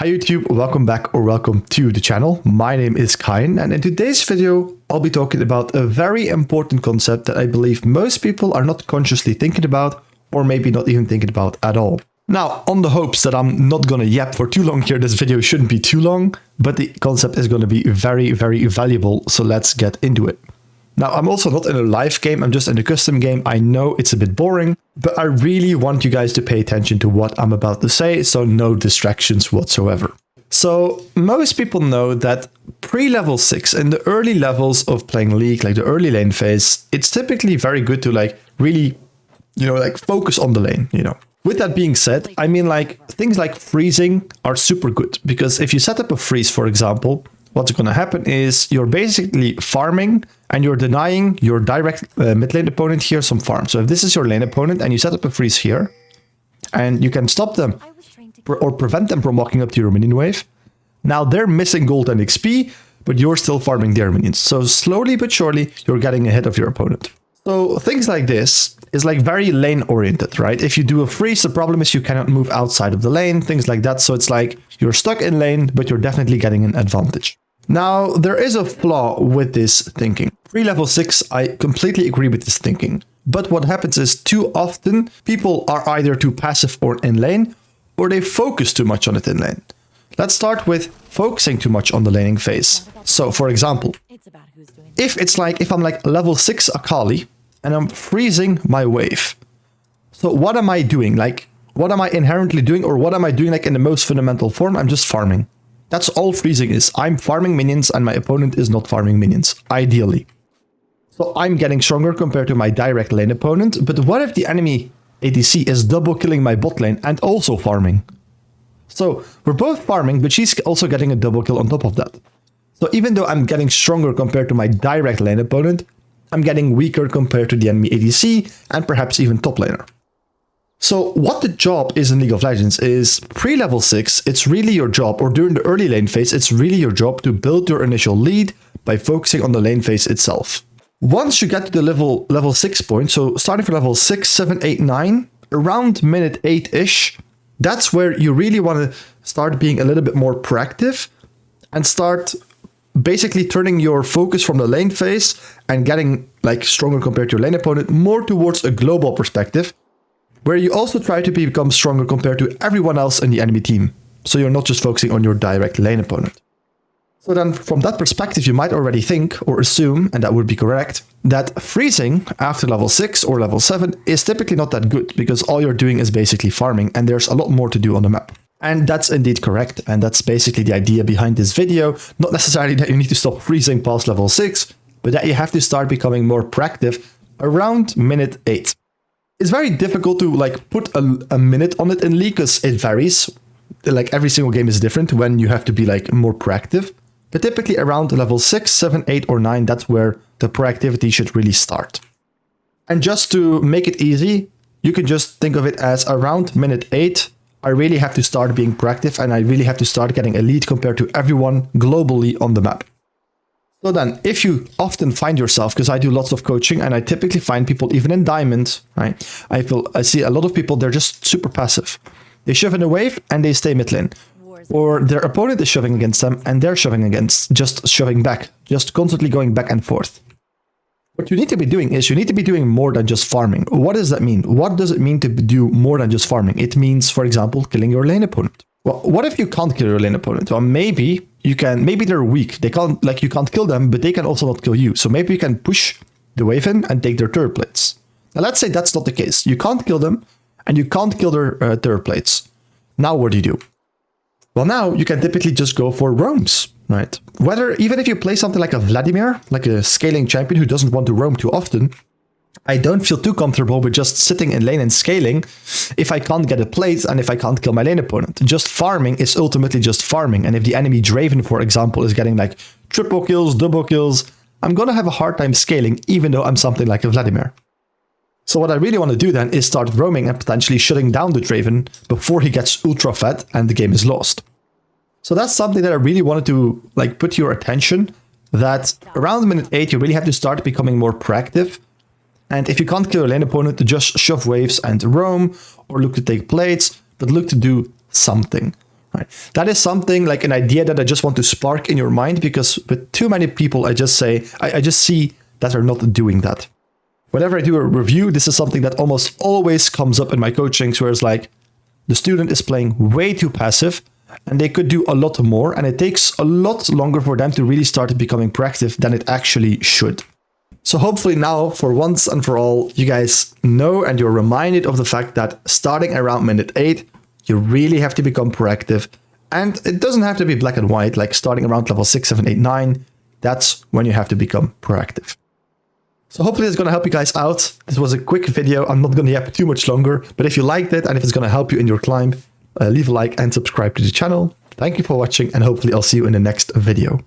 Hi YouTube, welcome back or welcome to the channel. My name is Kain, and in today's video I'll be talking about a very important concept that I believe most people are not consciously thinking about, or maybe not even thinking about at all. Now, on the hopes that I'm not gonna yap for too long here, this video shouldn't be too long, but the concept is gonna be very valuable, so let's get into it. Now, I'm also not in a live game, I'm just in a custom game. I know it's a bit boring, but I really want you guys to pay attention to what I'm about to say, so no distractions whatsoever. So, most people know that pre-level 6, in the early levels of playing League, like the early lane phase, it's typically very good to really, focus on the lane, With that being said, I mean things like freezing are super good, because if you set up a freeze, for example, what's going to happen is you're basically farming and you're denying your direct mid lane opponent here some farm. So if this is your lane opponent and you set up a freeze here and you can stop them or prevent them from walking up to your minion wave, now they're missing gold and XP, but you're still farming their minions. So slowly but surely, you're getting ahead of your opponent. So things like this is very lane oriented, right? If you do a freeze, the problem is you cannot move outside of the lane, things like that. So it's like you're stuck in lane, but you're definitely getting an advantage. Now, there is a flaw with this thinking. Pre-level 6, I completely agree with this thinking. But what happens is too often people are either too passive or in lane, or they focus too much on it in lane. Let's start with focusing too much on the laning phase. So, for example, if I'm level 6 Akali and I'm freezing my wave. So what am I doing? What am I inherently doing, or what am I doing in the most fundamental form? I'm just farming. That's all freezing is. I'm farming minions and my opponent is not farming minions, ideally. So I'm getting stronger compared to my direct lane opponent, but what if the enemy ADC is double killing my bot lane and also farming? So we're both farming, but she's also getting a double kill on top of that. So even though I'm getting stronger compared to my direct lane opponent, I'm getting weaker compared to the enemy ADC and perhaps even top laner. So what the job is in League of Legends is pre-level 6, it's really your job, or during the early lane phase, it's really your job to build your initial lead by focusing on the lane phase itself. Once you get to the level 6 point, so starting from level 6, 7, 8, 9, around minute 8-ish, that's where you really want to start being a little bit more proactive and start basically turning your focus from the lane phase and getting stronger compared to your lane opponent more towards a global perspective, where you also try to become stronger compared to everyone else in the enemy team. So you're not just focusing on your direct lane opponent. So then from that perspective, you might already think or assume, and that would be correct, that freezing after level 6 or level 7 is typically not that good, because all you're doing is basically farming and there's a lot more to do on the map. And that's indeed correct, and that's basically the idea behind this video. Not necessarily that you need to stop freezing past level 6, but that you have to start becoming more proactive around minute 8. It's very difficult to put a minute on it in League, because it varies. Every single game is different when you have to be more proactive. But typically around level 6, 7, 8, or 9, that's where the proactivity should really start. And just to make it easy, you can just think of it as around minute 8, I really have to start being proactive and I really have to start getting a lead compared to everyone globally on the map. So then, if you often find yourself, because I do lots of coaching and I typically find people even in Diamond, right? I see a lot of people, they're just super passive. They shove in a wave and they stay mid lane. Or their opponent is shoving against them and they're shoving against, just shoving back, just constantly going back and forth. What you need to be doing is you need to be doing more than just farming. What does that mean? What does it mean to do more than just farming? It means, for example, killing your lane opponent. Well, what if you can't kill your lane opponent? Well, maybe you can, maybe they're weak. They can't, you can't kill them, but they can also not kill you. So maybe you can push the wave in and take their turret plates. Now let's say that's not the case. You can't kill them and you can't kill their turret plates. Now what do you do? Well, now you can typically just go for roams, right? Even if you play something like a Vladimir, like a scaling champion who doesn't want to roam too often, I don't feel too comfortable with just sitting in lane and scaling if I can't get a plate and if I can't kill my lane opponent. Just farming is ultimately just farming. And if the enemy Draven, for example, is getting triple kills, double kills, I'm going to have a hard time scaling, even though I'm something like a Vladimir. So what I really want to do then is start roaming and potentially shutting down the Draven before he gets ultra fed and the game is lost. So that's something that I really wanted to put your attention, that around minute 8 you really have to start becoming more proactive. And if you can't kill your lane opponent, to just shove waves and roam, or look to take plates, but look to do something. Right. That is something like an idea that I just want to spark in your mind, because with too many people, I just see that they're not doing that. Whenever I do a review, this is something that almost always comes up in my coachings, where it's like the student is playing way too passive and they could do a lot more, and it takes a lot longer for them to really start becoming proactive than it actually should. So hopefully now, for once and for all, you guys know and you're reminded of the fact that starting around minute 8, you really have to become proactive. And it doesn't have to be black and white, like starting around level 6, 7, 8, 9. That's when you have to become proactive. So hopefully it's going to help you guys out. This was a quick video. I'm not going to yap too much longer. But if you liked it and if it's going to help you in your climb, leave a like and subscribe to the channel. Thank you for watching, and hopefully I'll see you in the next video.